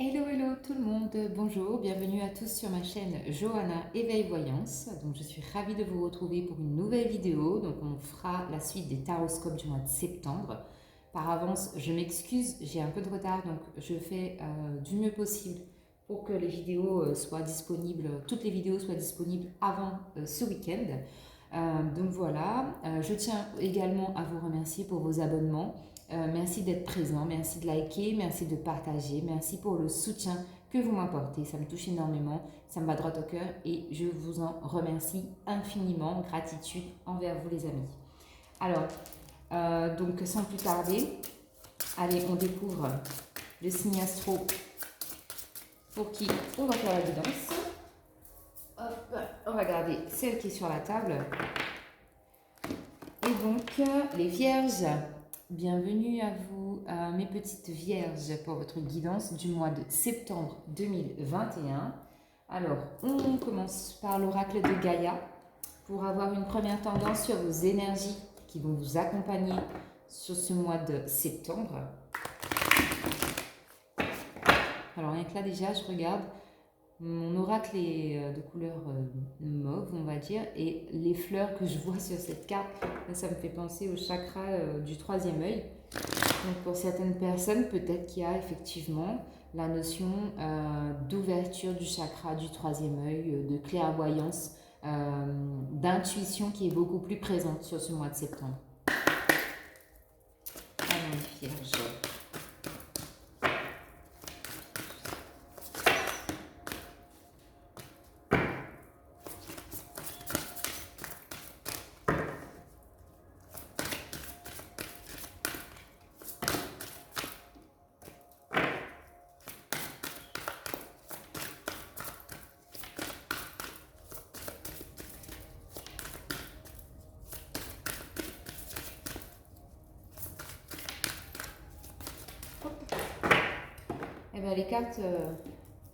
Hello, hello tout le monde, bonjour, bienvenue à tous sur ma chaîne Johanna Éveil Voyance. Donc je suis ravie de vous retrouver pour une nouvelle vidéo. Donc on fera la suite des taroscopes du mois de septembre. Par avance, je m'excuse, j'ai un peu de retard, donc je fais du mieux possible pour que les vidéos soient disponibles, toutes les vidéos soient disponibles avant ce week-end. Donc voilà, je tiens également à vous remercier pour vos abonnements. Merci d'être présent, merci de liker, merci de partager, merci pour le soutien que vous m'apportez. Ça me touche énormément, ça me va droit au cœur et je vous en remercie infiniment. Gratitude envers vous les amis. Alors, donc sans plus tarder, allez, on découvre le signe astro pour qui on va faire la guidance. Hop, on va garder celle qui est sur la table. Et donc, les vierges, bienvenue à vous, mes petites vierges, pour votre guidance du mois de septembre 2021. Alors, on commence par l'oracle de Gaïa pour avoir une première tendance sur vos énergies qui vont vous accompagner sur ce mois de septembre. Alors, rien que là, déjà, je regarde. Mon oracle est de couleur mauve, on va dire, et les fleurs que je vois sur cette carte, ça me fait penser au chakra du troisième œil. Donc pour certaines personnes, peut-être qu'il y a effectivement la notion d'ouverture du chakra du troisième œil, de clairvoyance, d'intuition qui est beaucoup plus présente sur ce mois de septembre. Alors, Vierge. Eh bien, les cartes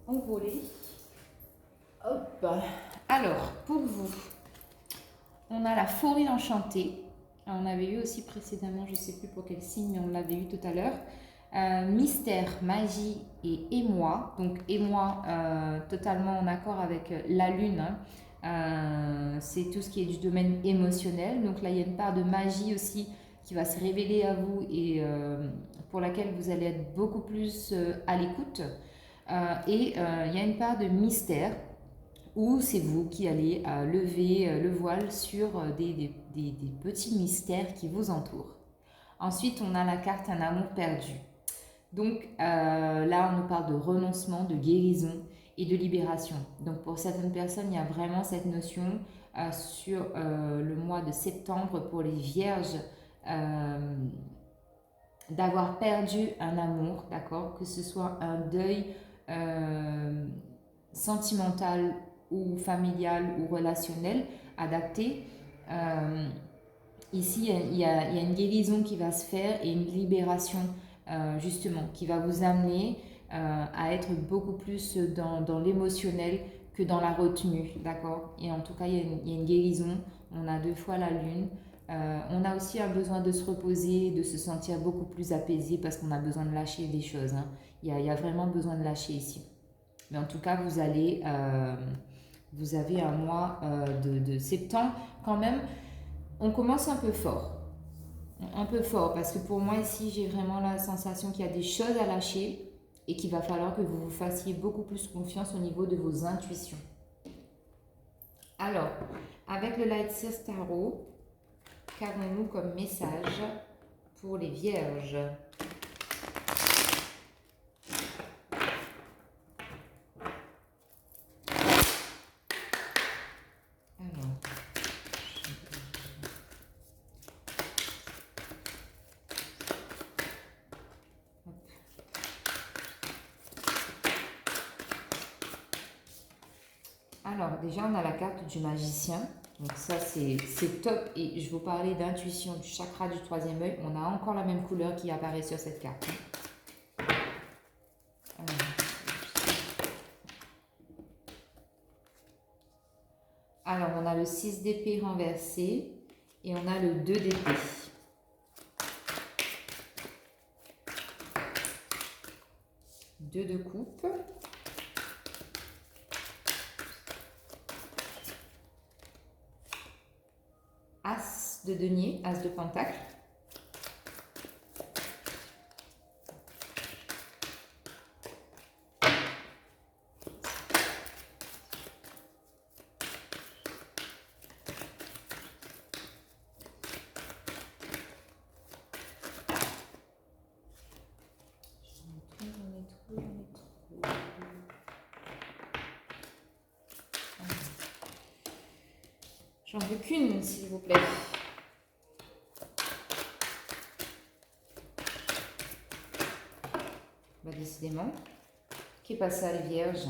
ont volé. Hop. Alors, pour vous, on a la forêt enchantée. On avait eu aussi précédemment, je ne sais plus pour quel signe, mais on l'avait eu tout à l'heure. Mystère, magie et émoi. Donc émoi, totalement en accord avec la lune. C'est tout ce qui est du domaine émotionnel. Donc là, il y a une part de magie aussi qui va se révéler à vous et pour laquelle vous allez être beaucoup plus à l'écoute. Il y a une part de mystère où c'est vous qui allez lever le voile sur des petits mystères qui vous entourent. Ensuite, on a la carte Un amour perdu. Donc là, on nous parle de renoncement, de guérison et de libération. Donc pour certaines personnes, il y a vraiment cette notion sur le mois de septembre pour les vierges d'avoir perdu un amour, d'accord? Que ce soit un deuil sentimental ou familial ou relationnel adapté. Ici, il y a une guérison qui va se faire et une libération justement qui va vous amener à être beaucoup plus dans l'émotionnel que dans la retenue, d'accord? Et en tout cas, il y a une guérison. On a 2 fois la lune. On a aussi un besoin de se reposer, de se sentir beaucoup plus apaisé parce qu'on a besoin de lâcher des choses. Hein. Il y a vraiment besoin de lâcher ici. Mais en tout cas, vous avez un mois de septembre quand même. On commence un peu fort. Un peu fort parce que pour moi ici, j'ai vraiment la sensation qu'il y a des choses à lâcher et qu'il va falloir que vous vous fassiez beaucoup plus confiance au niveau de vos intuitions. Alors, avec le Light Seers Tarot, qu'avons-nous comme message pour les vierges ? Alors, déjà, on a la carte du magicien. Donc ça, c'est top. Et je vous parlais d'intuition, du chakra du troisième œil. On a encore la même couleur qui apparaît sur cette carte. Alors, on a le 6 d'épée renversé et on a le 2 d'épée. 2 de coupe. As de denier, as de pentacle. J'en veux qu'une, s'il vous plaît. Bah, décidément. Qui passe à les vierges?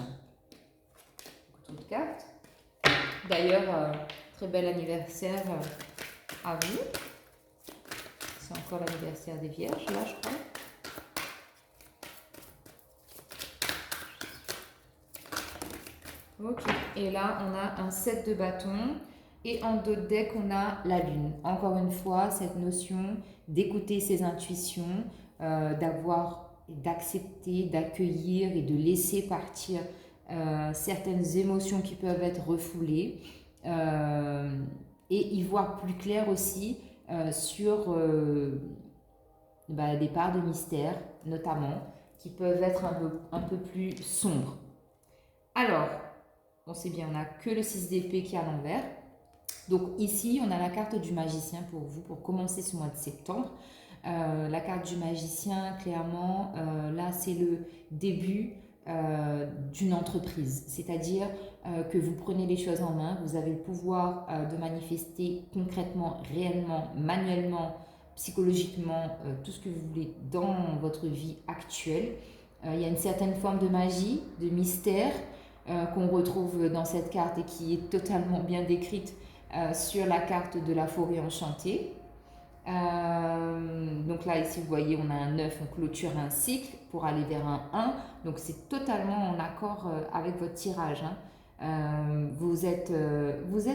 Couteau de cartes. D'ailleurs, très bel anniversaire à vous. C'est encore l'anniversaire des vierges, là, je crois. Ok. Et là, on a un 7 de bâton. Et en dos de deck, on a la lune. Encore une fois, cette notion d'écouter ses intuitions, d'accepter, d'accueillir et de laisser partir certaines émotions qui peuvent être refoulées et y voir plus clair aussi sur des parts de mystère, notamment, qui peuvent être un peu plus sombres. Alors, on sait bien, on n'a que le 6 d'épée qui est à l'envers. Donc ici, on a la carte du magicien pour vous, pour commencer ce mois de septembre. La carte du magicien, clairement, là, c'est le début d'une entreprise. C'est-à-dire que vous prenez les choses en main, vous avez le pouvoir de manifester concrètement, réellement, manuellement, psychologiquement, tout ce que vous voulez dans votre vie actuelle. Il y a une certaine forme de magie, de mystère qu'on retrouve dans cette carte et qui est totalement bien décrite sur la carte de la forêt enchantée. Donc là, ici, vous voyez, on a un 9, on clôture un cycle pour aller vers un 1. Donc c'est totalement en accord avec votre tirage. Vous êtes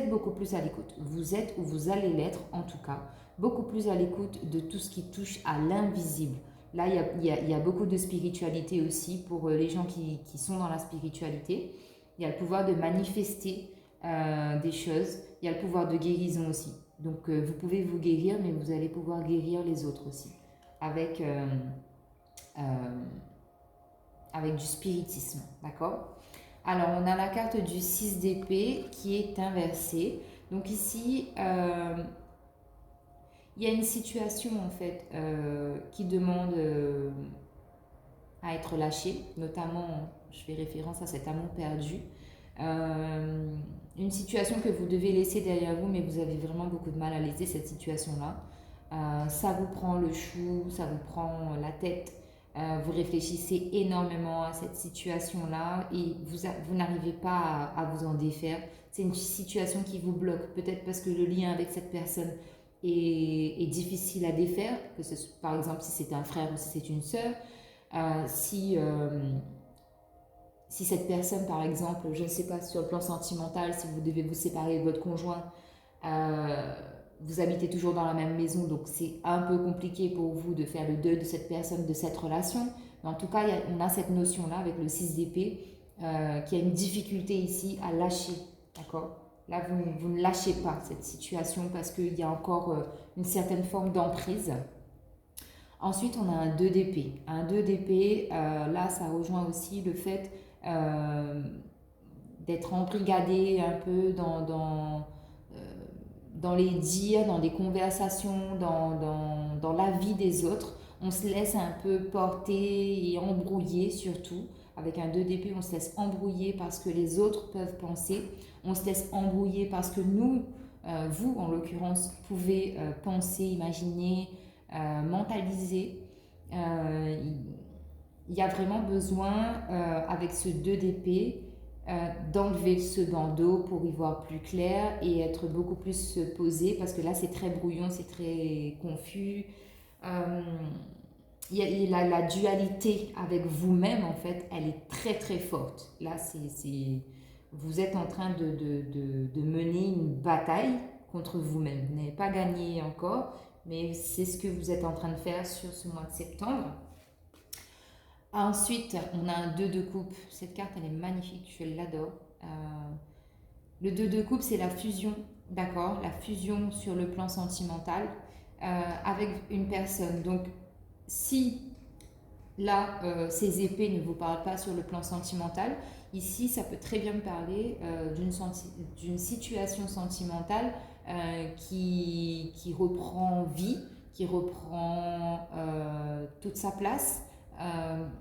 beaucoup plus à l'écoute. Vous êtes, ou vous allez l'être en tout cas, beaucoup plus à l'écoute de tout ce qui touche à l'invisible. Là, il y a beaucoup de spiritualité aussi pour les gens qui sont dans la spiritualité. Il y a le pouvoir de manifester des choses. Il y a le pouvoir de guérison aussi. Donc, vous pouvez vous guérir, mais vous allez pouvoir guérir les autres aussi. Avec du spiritisme. D'accord? Alors, on a la carte du 6 d'épée qui est inversée. Donc ici, il y a une situation en fait qui demande à être lâchée. Notamment, je fais référence à cet amour perdu. Une situation que vous devez laisser derrière vous, mais vous avez vraiment beaucoup de mal à laisser cette situation-là. Ça vous prend le chou, ça vous prend la tête. Vous réfléchissez énormément à cette situation-là et vous n'arrivez pas à vous en défaire. C'est une situation qui vous bloque, peut-être parce que le lien avec cette personne est difficile à défaire, par exemple si c'est un frère ou si c'est une sœur. Si cette personne, par exemple, je ne sais pas, sur le plan sentimental, si vous devez vous séparer de votre conjoint, vous habitez toujours dans la même maison, donc c'est un peu compliqué pour vous de faire le deuil de cette personne, de cette relation. Mais en tout cas, on a cette notion-là avec le 6 d'épée qui a une difficulté ici à lâcher. D'accord ? Là, vous ne lâchez pas cette situation parce qu'il y a encore une certaine forme d'emprise. Ensuite, on a un 2 d'épée. Un 2 d'épée, là, ça rejoint aussi le fait d'être embrigadé un peu dans les dires, dans des conversations, dans la vie des autres. On se laisse un peu porter et embrouiller surtout. Avec un 2 d'épée, on se laisse embrouiller parce que les autres peuvent penser. On se laisse embrouiller parce que nous, vous en l'occurrence, pouvez penser, imaginer, mentaliser. Il y a vraiment besoin, avec ce 2 d'épée, d'enlever ce bandeau pour y voir plus clair et être beaucoup plus posé parce que là c'est très brouillon, c'est très confus. La dualité avec vous-même en fait, elle est très très forte. Là vous êtes en train de mener une bataille contre vous-même. Vous n'avez pas gagné encore, mais c'est ce que vous êtes en train de faire sur ce mois de septembre. Ensuite, on a un 2 de coupe. Cette carte, elle est magnifique, je l'adore. Le 2 de coupe, c'est la fusion, d'accord? La fusion sur le plan sentimental avec une personne. Donc, si là, ces épées ne vous parlent pas sur le plan sentimental, ici, ça peut très bien me parler d'une situation sentimentale qui reprend vie, qui reprend toute sa place.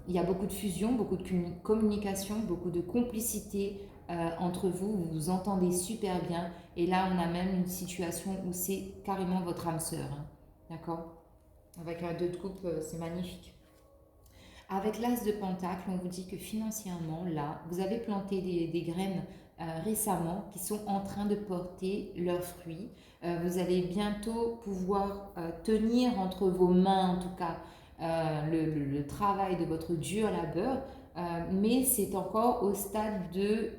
Il y a beaucoup de fusion, beaucoup de communication, beaucoup de complicité entre vous, vous vous entendez super bien. Et là, on a même une situation où c'est carrément votre âme sœur. Hein. D'accord? Avec un 2 de coupe, c'est magnifique. Avec l'As de Pentacle, on vous dit que financièrement, là, vous avez planté des graines récemment qui sont en train de porter leurs fruits. Vous allez bientôt pouvoir tenir entre vos mains, en tout cas, le travail de votre dur labeur, mais c'est encore au stade de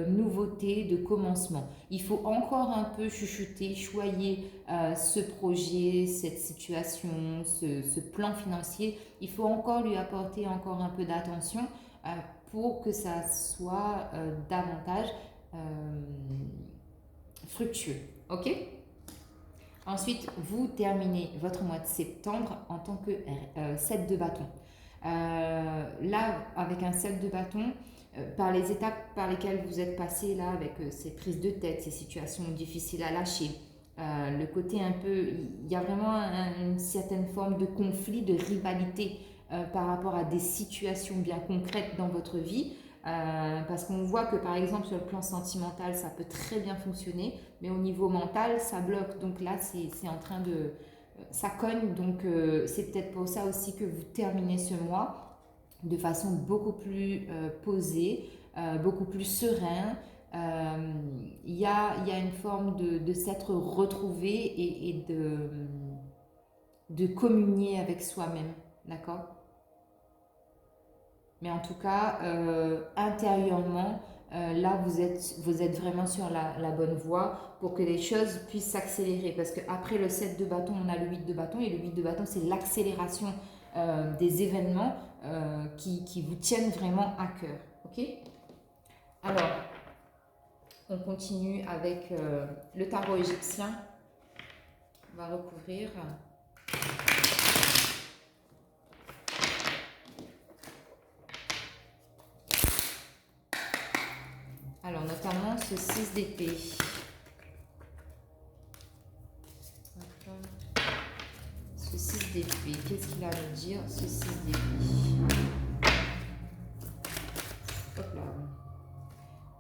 nouveauté, de commencement. Il faut encore un peu chuchoter, choyer ce projet, cette situation, ce plan financier. Il faut encore lui apporter encore un peu d'attention pour que ça soit davantage fructueux. Ok? Ensuite, vous terminez votre mois de septembre en tant que 7 de bâton. Là, avec un 7 de bâton, par les étapes par lesquelles vous êtes passé là, avec ces prises de tête, ces situations difficiles à lâcher, le côté un peu, il y a vraiment une certaine forme de conflit, de rivalité par rapport à des situations bien concrètes dans votre vie. Parce qu'on voit que par exemple sur le plan sentimental ça peut très bien fonctionner, mais au niveau mental ça bloque. Donc là c'est en train de... ça cogne, donc c'est peut-être pour ça aussi que vous terminez ce mois de façon beaucoup plus posée, beaucoup plus serein. Il y a une forme de s'être retrouvé et de communier avec soi-même, d'accord? Mais en tout cas, intérieurement, là, vous êtes vraiment sur la bonne voie pour que les choses puissent s'accélérer. Parce qu'après le 7 de bâton, on a le 8 de bâton. Et le 8 de bâton, c'est l'accélération des événements qui vous tiennent vraiment à cœur. Ok? Alors, on continue avec le tarot égyptien. On va recouvrir. Alors, notamment ce 6 d'épée. Ce 6 d'épée, qu'est-ce qu'il a à nous dire, ce 6 d'épée? Hop là.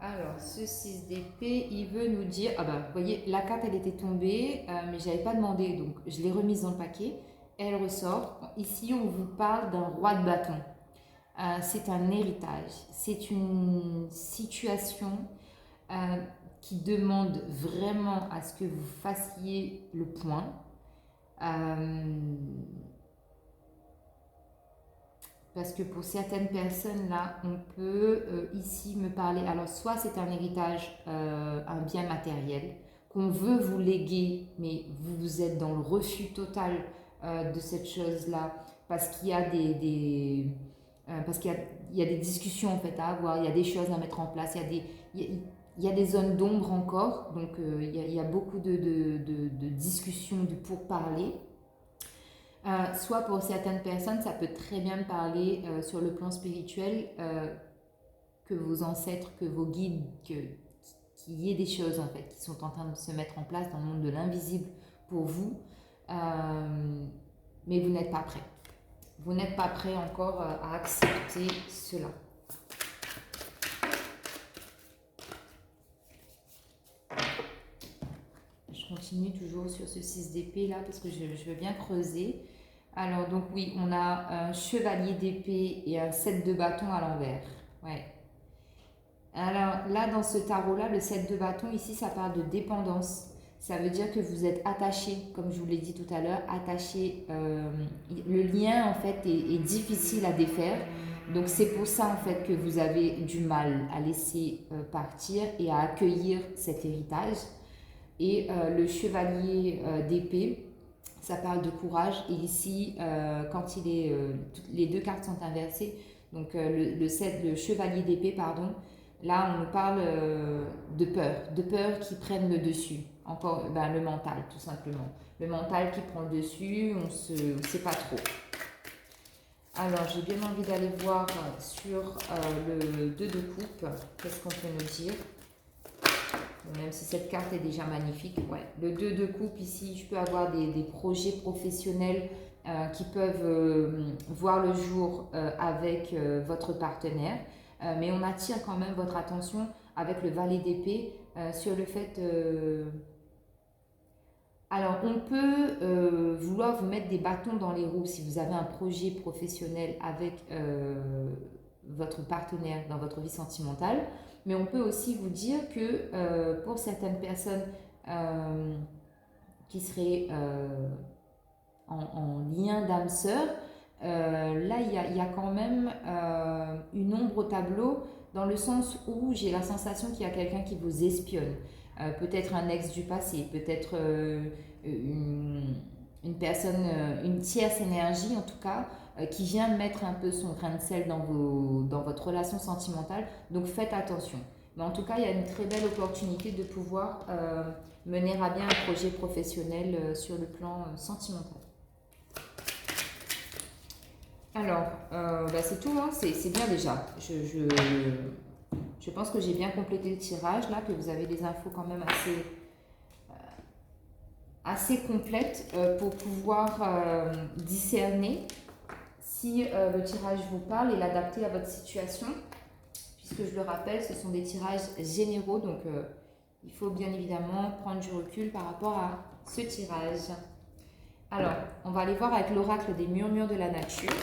Alors, ce 6 d'épée, il veut nous dire... Ah bah, vous voyez, la carte, elle était tombée, mais je n'avais pas demandé, donc je l'ai remise dans le paquet. Elle ressort. Ici, on vous parle d'un roi de bâton. C'est un héritage. C'est une situation qui demande vraiment à ce que vous fassiez le point. Parce que pour certaines personnes, là, on peut ici me parler. Alors, soit c'est un héritage, un bien matériel qu'on veut vous léguer, mais vous êtes dans le refus total de cette chose-là parce qu'il y a parce qu'il y a des discussions en fait à avoir, il y a des choses à mettre en place, il y a des zones d'ombre encore, donc il y a beaucoup de discussions, de pourparlers. Soit pour certaines personnes, ça peut très bien me parler sur le plan spirituel, que vos ancêtres, que vos guides, qu'il y ait des choses en fait qui sont en train de se mettre en place dans le monde de l'invisible pour vous, mais vous n'êtes pas prêt. Vous n'êtes pas prêt encore à accepter cela. Je continue toujours sur ce 6 d'épée là parce que je veux bien creuser. Alors donc oui, on a un chevalier d'épée et un 7 de bâton à l'envers. Ouais. Alors là, dans ce tarot-là, le 7 de bâton, ici, ça parle de dépendance. Ça veut dire que vous êtes attaché, comme je vous l'ai dit tout à l'heure, attaché. Le lien, en fait, est difficile à défaire. Donc c'est pour ça, en fait, que vous avez du mal à laisser partir et à accueillir cet héritage. Et le chevalier d'épée, ça parle de courage. Et ici, quand les deux cartes sont inversées, Donc le chevalier d'épée, pardon, là on nous parle de peur qui prennent le dessus. Encore le mental, tout simplement. Le mental qui prend le dessus, on ne sait pas trop. Alors, j'ai bien envie d'aller voir sur le 2 de coupe, qu'est-ce qu'on peut nous dire. Même si cette carte est déjà magnifique, ouais. Le 2 de coupe ici, je peux avoir des projets professionnels qui peuvent voir le jour avec votre partenaire. Mais on attire quand même votre attention avec le valet d'épée sur le fait... Alors, on peut vouloir vous mettre des bâtons dans les roues si vous avez un projet professionnel avec votre partenaire dans votre vie sentimentale. Mais on peut aussi vous dire que pour certaines personnes qui seraient en lien d'âme sœur, là, il y a quand même une ombre au tableau dans le sens où j'ai la sensation qu'il y a quelqu'un qui vous espionne. Peut-être un ex du passé, peut-être une personne, une tierce énergie en tout cas, qui vient mettre un peu son grain de sel dans votre relation sentimentale. Donc faites attention. Mais en tout cas, il y a une très belle opportunité de pouvoir mener à bien un projet professionnel sur le plan sentimental. Alors, c'est tout, hein. C'est bien déjà. Je pense que j'ai bien complété le tirage là, que vous avez des infos quand même assez complètes pour pouvoir discerner si le tirage vous parle et l'adapter à votre situation. Puisque je le rappelle, ce sont des tirages généraux, donc il faut bien évidemment prendre du recul par rapport à ce tirage. Alors, on va aller voir avec l'oracle des murmures de la nature.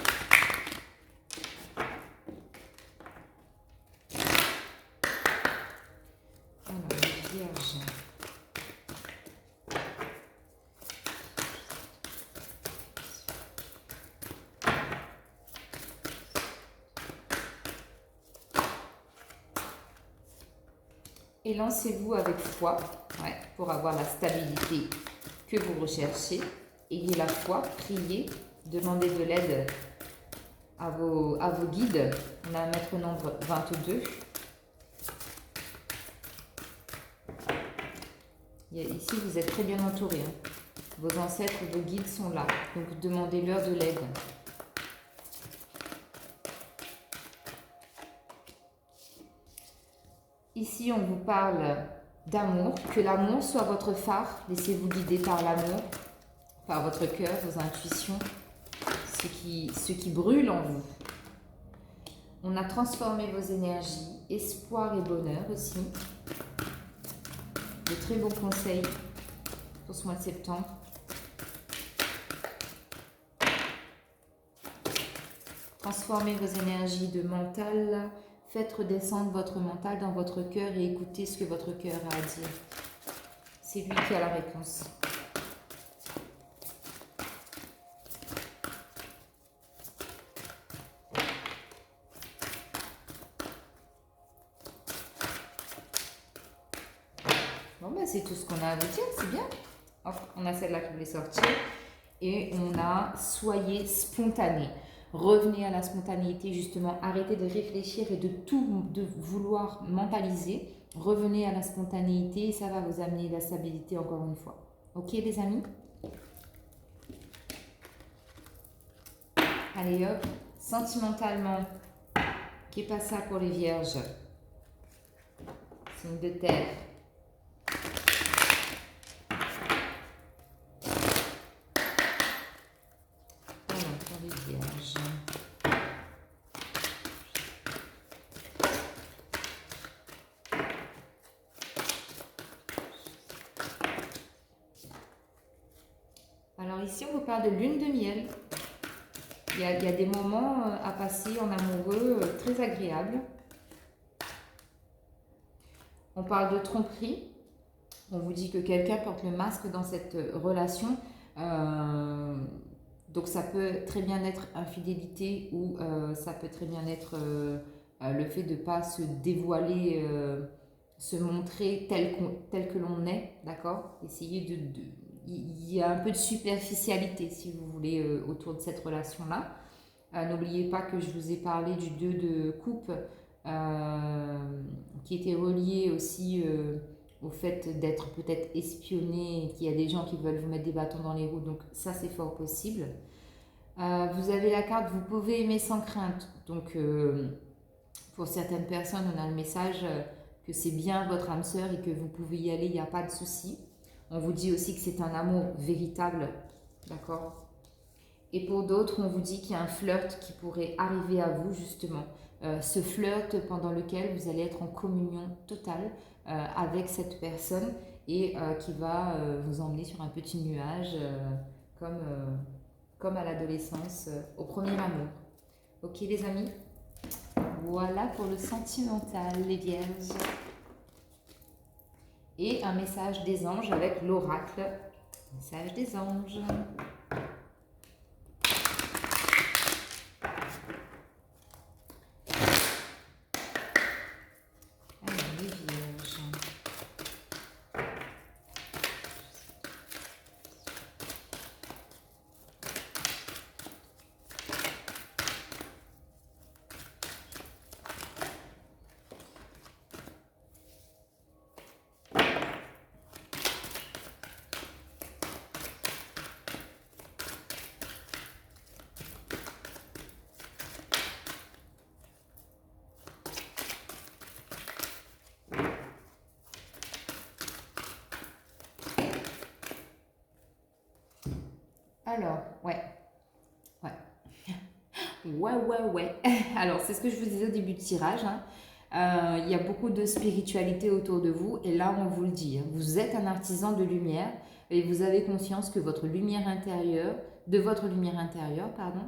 Et lancez-vous avec foi pour avoir la stabilité que vous recherchez. Ayez la foi, priez, demandez de l'aide à vos guides. On a un maître nombre 22. Ici, vous êtes très bien entouré. Hein. Vos ancêtres, vos guides sont là. Donc, demandez-leur de l'aide. Ici, on vous parle d'amour. Que l'amour soit votre phare. Laissez-vous guider par l'amour, par votre cœur, vos intuitions, ce qui brûle en vous. On a transformé vos énergies, espoir et bonheur aussi. De très bons conseils pour ce mois de septembre. Transformez vos énergies de mental. Faites redescendre votre mental dans votre cœur et écoutez ce que votre cœur a à dire. C'est lui qui a la réponse. Bon, c'est tout ce qu'on a à vous dire, c'est bien. Enfin, on a celle-là qui voulait sortir. Et on a soyez spontané. Revenez à la spontanéité, justement. Arrêtez de réfléchir et de vouloir mentaliser. Revenez à la spontanéité et ça va vous amener la stabilité encore une fois. Ok, les amis? Allez hop, sentimentalement, qu'est pas ça pour les vierges? Signe de terre. Alors ici, on vous parle de lune de miel. Il y a des moments à passer en amoureux très agréables. On parle de tromperie. On vous dit que quelqu'un porte le masque dans cette relation. Donc ça peut très bien être infidélité ou ça peut très bien être le fait de ne pas se dévoiler, se montrer tel que l'on est, d'accord? Essayez il y a un peu de superficialité, si vous voulez, autour de cette relation-là. N'oubliez pas que je vous ai parlé du 2 de coupe qui était relié aussi au fait d'être peut-être espionné, qu'il y a des gens qui veulent vous mettre des bâtons dans les roues, donc ça c'est fort possible. Vous avez la carte, vous pouvez aimer sans crainte, donc pour certaines personnes on a le message que c'est bien votre âme sœur et que vous pouvez y aller, il n'y a pas de souci. On vous dit aussi que c'est un amour véritable, d'accord? Et pour d'autres, on vous dit qu'il y a un flirt qui pourrait arriver à vous, justement. Ce flirt pendant lequel vous allez être en communion totale avec cette personne et qui va vous emmener sur un petit nuage comme, comme à l'adolescence, au premier amour. Ok les amis? Voilà pour le sentimental, les vierges. Et un message des anges avec l'oracle. Message des anges. Alors, ouais. Ouais. Alors, c'est ce que je vous disais au début de tirage. Il y a beaucoup de spiritualité autour de vous et là, on vous le dit. Vous êtes un artisan de lumière et vous avez conscience que de votre lumière intérieure, pardon,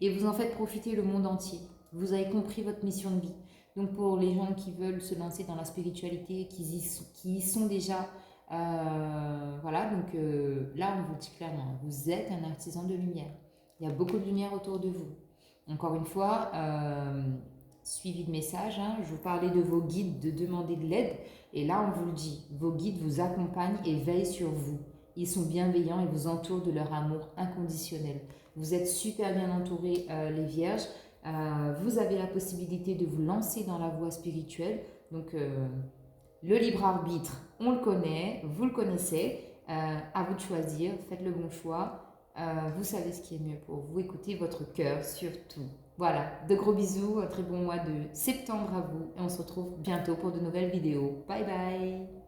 et vous en faites profiter le monde entier. Vous avez compris votre mission de vie. Donc, pour les gens qui veulent se lancer dans la spiritualité, qui y sont déjà, voilà, donc là, on vous le dit clairement, vous êtes un artisan de lumière. Il y a beaucoup de lumière autour de vous. Encore une fois, suivi de message, je vous parlais de vos guides, de demander de l'aide. Et là, on vous le dit, vos guides vous accompagnent et veillent sur vous. Ils sont bienveillants et vous entourent de leur amour inconditionnel. Vous êtes super bien entourés, les vierges. Vous avez la possibilité de vous lancer dans la voie spirituelle. Donc, le libre arbitre, on le connaît, vous le connaissez. À vous de choisir, faites le bon choix. Vous savez ce qui est mieux pour vous. Écoutez votre cœur surtout. Voilà, de gros bisous, un très bon mois de septembre à vous. Et on se retrouve bientôt pour de nouvelles vidéos. Bye bye!